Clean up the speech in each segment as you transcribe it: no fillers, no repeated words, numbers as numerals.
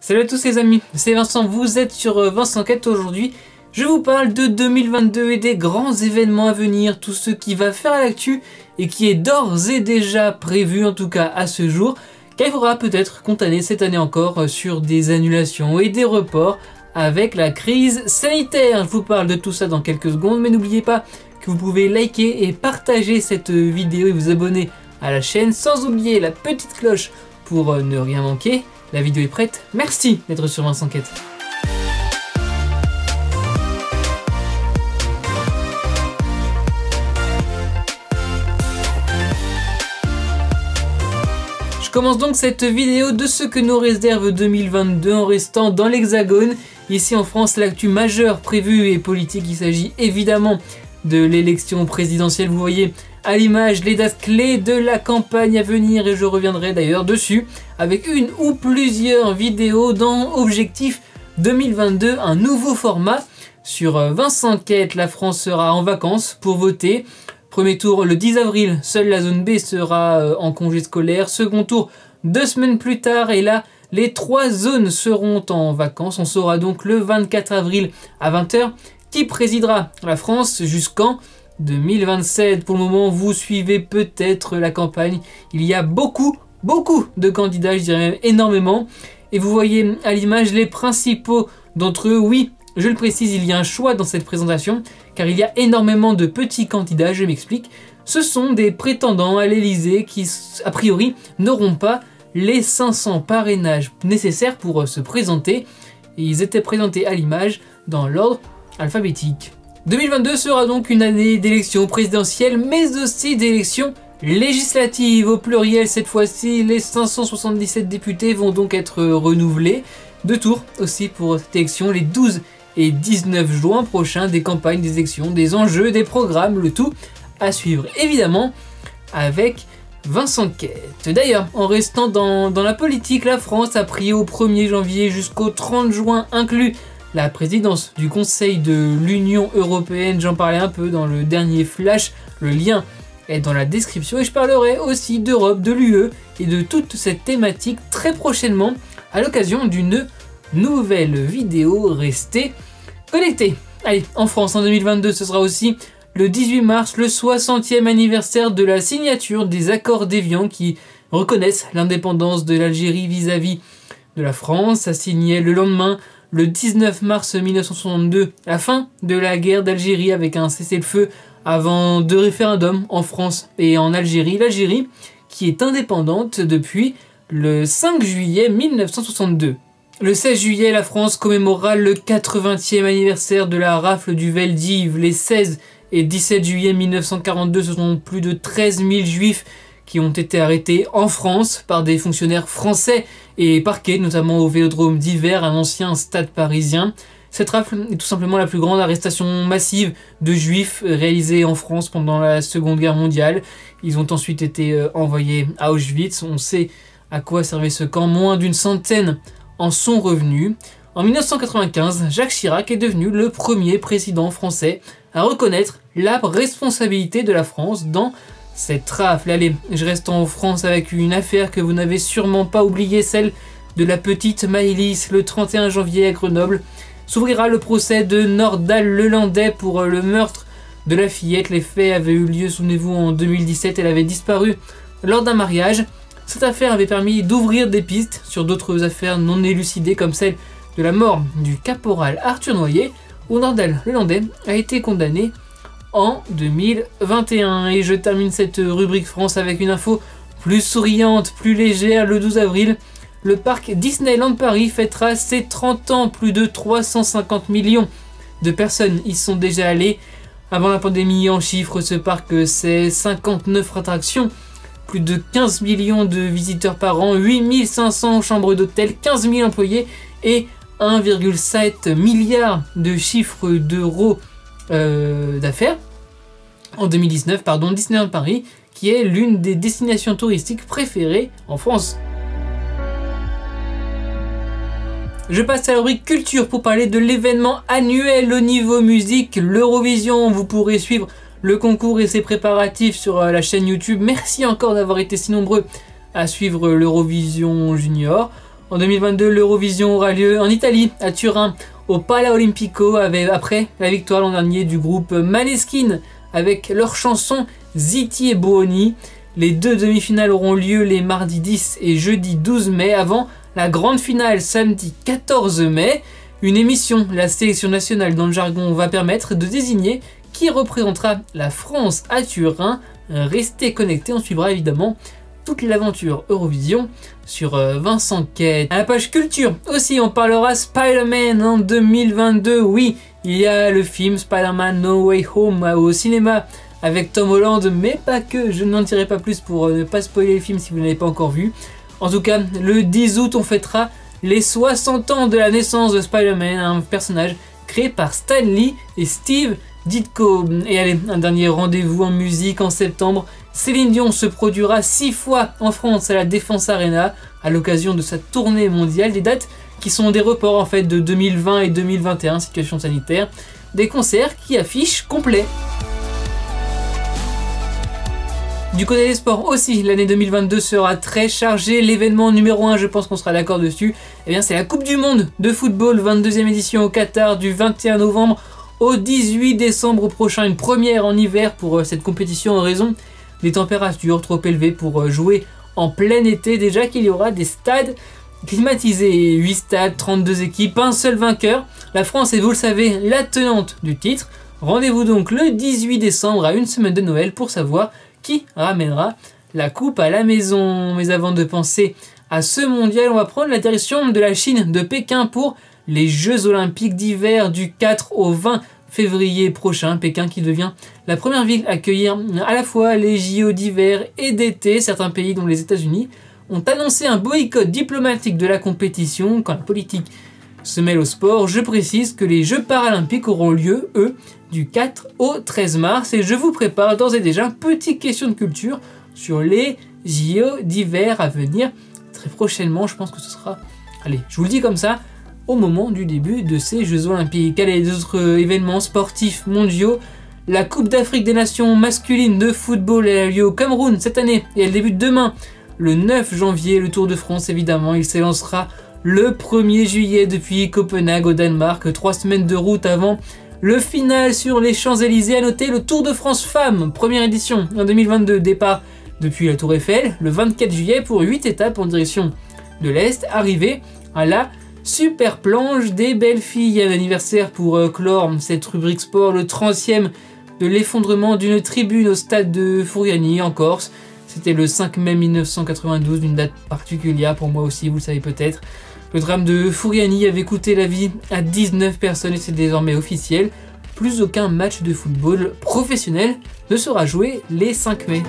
Salut à tous les amis, c'est Vincent, vous êtes sur Vincent Enquête. Aujourd'hui, je vous parle de 2022 et des grands événements à venir, tout ce qui va faire l'actu et qui est d'ores et déjà prévu, en tout cas à ce jour, car il faudra peut-être compter cette année encore sur des annulations et des reports avec la crise sanitaire. Je vous parle de tout ça dans quelques secondes, mais n'oubliez pas que vous pouvez liker et partager cette vidéo et vous abonner à la chaîne, sans oublier la petite cloche pour ne rien manquer. La vidéo est prête, merci d'être sur Vincent Enquête. Je commence donc cette vidéo de ce que nous réserve 2022 en restant dans l'Hexagone. Ici en France, l'actu majeure prévue et politique, il s'agit évidemment de l'élection présidentielle. Vous voyez à l'image les dates clés de la campagne à venir et je reviendrai d'ailleurs dessus avec une ou plusieurs vidéos dans Objectif 2022, un nouveau format sur Vincent Enquête. La France sera en vacances pour voter. Premier tour le 10 avril, seule la zone B sera en congé scolaire. Second tour 2 semaines plus tard et là les 3 zones seront en vacances. On saura donc le 24 avril à 20 h qui présidera la France jusqu'en 2027. Pour le moment, vous suivez peut-être la campagne. Il y a beaucoup de candidats, je dirais même énormément. Et vous voyez à l'image les principaux d'entre eux. Oui, je le précise, il y a un choix dans cette présentation, car il y a énormément de petits candidats, je m'explique. Ce sont des prétendants à l'Elysée qui, a priori, n'auront pas les 500 parrainages nécessaires pour se présenter. Et ils étaient présentés à l'image dans l'ordre alphabétique. 2022 sera donc une année d'élections présidentielles, mais aussi d'élections législatives. Au pluriel cette fois-ci, les 577 députés vont donc être renouvelés. 2 tours aussi pour cette élection, les 12 et 19 juin prochains, des campagnes, des élections, des enjeux, des programmes, le tout à suivre évidemment avec Vincent Enquête. D'ailleurs, en restant dans la politique, la France a pris au 1er janvier jusqu'au 30 juin inclus la présidence du Conseil de l'Union Européenne. J'en parlais un peu dans le dernier flash, le lien est dans la description et je parlerai aussi d'Europe, de l'UE et de toute cette thématique très prochainement à l'occasion d'une nouvelle vidéo. Restez connectés. Allez, en France en 2022, ce sera aussi le 18 mars, le 60e anniversaire de la signature des accords d'Évian qui reconnaissent l'indépendance de l'Algérie vis-à-vis de la France. Ça signait le lendemain, le 19 mars 1962, la fin de la guerre d'Algérie avec un cessez-le-feu avant 2 référendums en France et en Algérie. L'Algérie qui est indépendante depuis le 5 juillet 1962. Le 16 juillet, la France commémorera le 80e anniversaire de la rafle du Vel d'Hiv. Les 16 et 17 juillet 1942, ce sont plus de 13 000 juifs qui ont été arrêtés en France par des fonctionnaires français et parqués, notamment au Vélodrome d'Hiver, un ancien stade parisien. Cette rafle est tout simplement la plus grande arrestation massive de juifs réalisée en France pendant la Seconde Guerre mondiale. Ils ont ensuite été envoyés à Auschwitz. On sait à quoi servait ce camp. Moins d'une centaine en sont revenus. En 1995, Jacques Chirac est devenu le premier président français à reconnaître la responsabilité de la France dans cette rafle. Allez, je reste en France avec une affaire que vous n'avez sûrement pas oubliée, celle de la petite Maëlys. Le 31 janvier à Grenoble s'ouvrira le procès de Nordal Lelandais pour le meurtre de la fillette. Les faits avaient eu lieu, souvenez-vous, en 2017. Elle avait disparu lors d'un mariage. Cette affaire avait permis d'ouvrir des pistes sur d'autres affaires non élucidées comme celle de la mort du caporal Arthur Noyer, où Nordal Lelandais a été condamné en 2021. Et je termine cette rubrique France avec une info plus souriante, plus légère. Le 12 avril, le parc Disneyland Paris fêtera ses 30 ans. Plus de 350 millions de personnes y sont déjà allées. Avant la pandémie, en chiffres, ce parc c'est 59 attractions, plus de 15 millions de visiteurs par an, 8500 chambres d'hôtel, 15 000 employés et 1,7 milliard de chiffre d'euros d'affaires en 2019, Disneyland Paris, qui est l'une des destinations touristiques préférées en France. Je passe à la rubrique culture pour parler de l'événement annuel au niveau musique, l'Eurovision. Vous pourrez suivre le concours et ses préparatifs sur la chaîne YouTube. Merci encore d'avoir été si nombreux à suivre l'Eurovision Junior. En 2022, l'Eurovision aura lieu en Italie, à Turin, au Pala Olimpico, après la victoire l'an dernier du groupe Maneskin avec leur chanson Zitti et Buoni. Les deux demi-finales auront lieu les mardis 10 et jeudi 12 mai avant la grande finale samedi 14 mai. Une émission, la sélection nationale dans le jargon, va permettre de désigner qui représentera la France à Turin. Restez connectés, on suivra évidemment toute l'aventure Eurovision sur Vincent Quête. À la page culture aussi, on parlera Spider-Man en 2022. Oui, il y a le film Spider-Man No Way Home au cinéma avec Tom Holland, mais pas que. Je n'en dirai pas plus pour ne pas spoiler le film si vous ne l'avez pas encore vu. En tout cas, le 10 août, on fêtera les 60 ans de la naissance de Spider-Man, un personnage créé par Stan Lee et Steve Ditko. Et allez, un dernier rendez-vous en musique en septembre. Céline Dion se produira 6 fois en France à la Défense Arena à l'occasion de sa tournée mondiale. Des dates qui sont des reports en fait de 2020 et 2021, situation sanitaire. Des concerts qui affichent complet. Du côté des sports aussi, l'année 2022 sera très chargée. L'événement numéro 1, je pense qu'on sera d'accord dessus, eh bien c'est la Coupe du Monde de football, 22e édition au Qatar du 21 novembre au 18 décembre prochain. Une première en hiver pour cette compétition en raison des températures trop élevées pour jouer en plein été. Déjà qu'il y aura des stades climatisés, 8 stades, 32 équipes, un seul vainqueur. La France est, vous le savez, la tenante du titre. Rendez-vous donc le 18 décembre à une semaine de Noël pour savoir qui ramènera la coupe à la maison. Mais avant de penser à ce mondial, on va prendre la direction de la Chine, de Pékin pour les Jeux Olympiques d'hiver du 4 au 20 février prochain. Pékin qui devient la première ville à accueillir à la fois les JO d'hiver et d'été. Certains pays, dont les États-Unis, ont annoncé un boycott diplomatique de la compétition quand la politique se mêle au sport. Je précise que les Jeux paralympiques auront lieu, eux, du 4 au 13 mars. Et je vous prépare d'ores et déjà une petite question de culture sur les JO d'hiver à venir très prochainement. Je pense que ce sera, allez, je vous le dis comme ça, au moment du début de ces Jeux Olympiques. Allez, les autres événements sportifs mondiaux. La Coupe d'Afrique des Nations masculine de football, elle a lieu au Cameroun cette année et elle débute demain, le 9 janvier. Le Tour de France, évidemment, il s'élancera le 1er juillet depuis Copenhague au Danemark. 3 semaines de route avant le final sur les Champs-Élysées. À noter le Tour de France Femmes, première édition en 2022. Départ depuis la Tour Eiffel le 24 juillet pour 8 étapes en direction de l'Est. Arrivée à la super planche des belles filles. Un anniversaire pour clore cette rubrique sport, le 30e de l'effondrement d'une tribune au stade de Fouriani en Corse. C'était le 5 mai 1992, une date particulière pour moi aussi, vous le savez peut-être. Le drame de Fouriani avait coûté la vie à 19 personnes et c'est désormais officiel. Plus aucun match de football professionnel ne sera joué les 5 mai.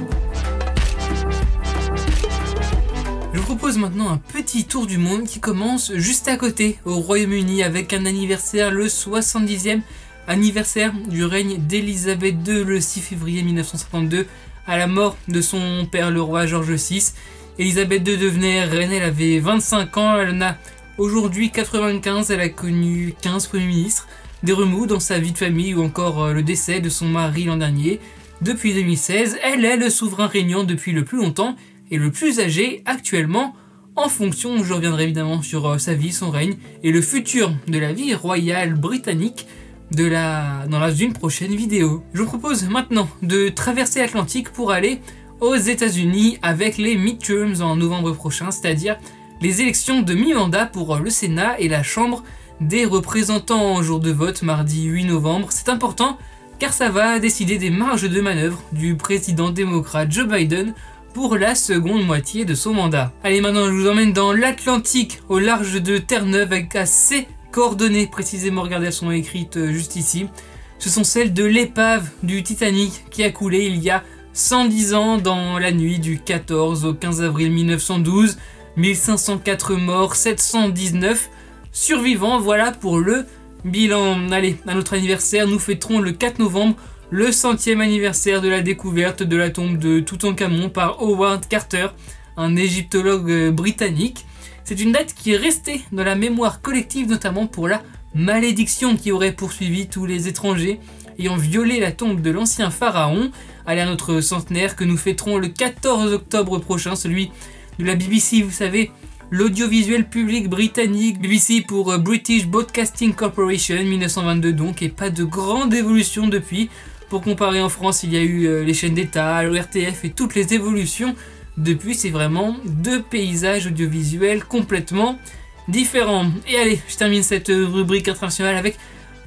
Je vous propose maintenant un petit tour du monde qui commence juste à côté, au Royaume-Uni, avec un anniversaire, le 70e anniversaire du règne d'Élisabeth II, le 6 février 1952, à la mort de son père, le roi George VI. Élisabeth II devenait reine, elle avait 25 ans, elle en a aujourd'hui 95, elle a connu 15 premiers ministres, des remous dans sa vie de famille ou encore le décès de son mari l'an dernier. Depuis 2016, elle est le souverain régnant depuis le plus longtemps et le plus âgé actuellement en fonction. Je reviendrai évidemment sur sa vie, son règne et le futur de la vie royale britannique dans une prochaine vidéo. Je vous propose maintenant de traverser l'Atlantique pour aller aux États-Unis avec les midterms en novembre prochain, c'est-à-dire les élections de mi-mandat pour le Sénat et la Chambre des représentants en jour de vote mardi 8 novembre. C'est important car ça va décider des marges de manœuvre du président démocrate Joe Biden pour la seconde moitié de son mandat. Allez, maintenant je vous emmène dans l'Atlantique, au large de Terre-Neuve, avec assez coordonnées précisément, regardez, elles sont écrites juste ici. Ce sont celles de l'épave du Titanic qui a coulé il y a 110 ans dans la nuit du 14 au 15 avril 1912. 1504 morts, 719 survivants, voilà pour le bilan. Allez, à notre anniversaire, nous fêterons le 4 novembre le 100e anniversaire de la découverte de la tombe de Toutankhamon par Howard Carter, un égyptologue britannique. C'est une date qui est restée dans la mémoire collective, notamment pour la malédiction qui aurait poursuivi tous les étrangers ayant violé la tombe de l'ancien pharaon. Allez, à notre centenaire que nous fêterons le 14 octobre prochain, celui de la BBC, vous savez, l'audiovisuel public britannique, BBC pour British Broadcasting Corporation, 1922 donc, et pas de grande évolution depuis. Pour comparer, en France, il y a eu les chaînes d'État, le RTF et toutes les évolutions. Depuis, c'est vraiment deux paysages audiovisuels complètement différents. Et allez, je termine cette rubrique internationale avec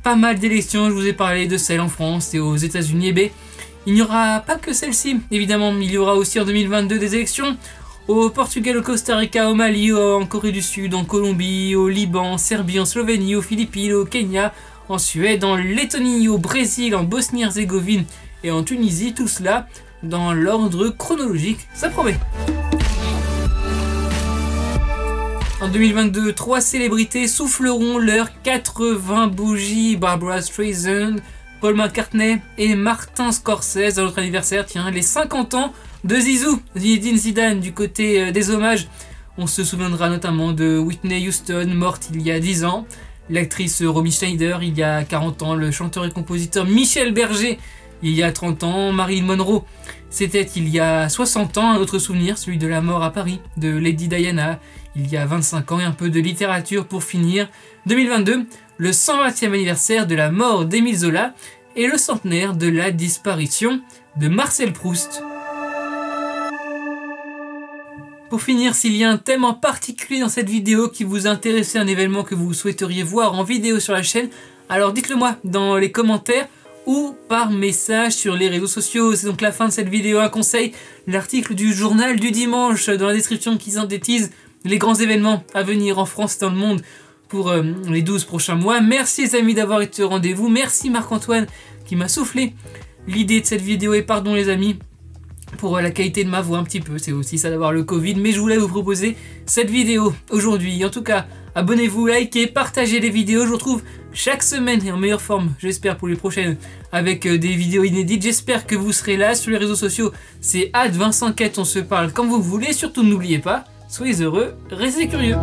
pas mal d'élections. Je vous ai parlé de celles en France et aux États-Unis. Et bien, il n'y aura pas que celle-ci, évidemment. Il y aura aussi en 2022 des élections au Portugal, au Costa Rica, au Mali, en Corée du Sud, en Colombie, au Liban, en Serbie, en Slovénie, aux Philippines, au Kenya, en Suède, en Lettonie, au Brésil, en Bosnie-Herzégovine et en Tunisie. Tout cela dans l'ordre chronologique, ça promet. En 2022, 3 célébrités souffleront leurs 80 bougies. Barbra Streisand, Paul McCartney et Martin Scorsese à notre anniversaire. Tiens, les 50 ans de Zizou, Zinedine Zidane. Du côté des hommages, on se souviendra notamment de Whitney Houston, morte il y a 10 ans. L'actrice Romy Schneider, il y a 40 ans. Le chanteur et compositeur Michel Berger, il y a 30 ans. Marilyn Monroe, c'était il y a 60 ans. Un autre souvenir, celui de la mort à Paris de Lady Diana, il y a 25 ans. Et un peu de littérature pour finir. 2022, le 120e anniversaire de la mort d'Émile Zola et le centenaire de la disparition de Marcel Proust. Pour finir, s'il y a un thème en particulier dans cette vidéo qui vous intéressait, un événement que vous souhaiteriez voir en vidéo sur la chaîne, alors dites-le moi dans les commentaires ou par message sur les réseaux sociaux. C'est donc la fin de cette vidéo. Un conseil, l'article du journal du dimanche dans la description qui synthétise les grands événements à venir en France et dans le monde pour les 12 prochains mois. Merci les amis d'avoir été au rendez-vous. Merci Marc-Antoine qui m'a soufflé l'idée de cette vidéo, et pardon les amis pour la qualité de ma voix un petit peu, c'est aussi ça d'avoir le Covid, mais je voulais vous proposer cette vidéo aujourd'hui. En tout cas, abonnez-vous, likez, partagez les vidéos. Je vous retrouve chaque semaine et en meilleure forme, j'espère, pour les prochaines, avec des vidéos inédites. J'espère que vous serez là. Sur les réseaux sociaux, c'est @VincentQuête, on se parle quand vous voulez. Surtout n'oubliez pas, soyez heureux, restez curieux.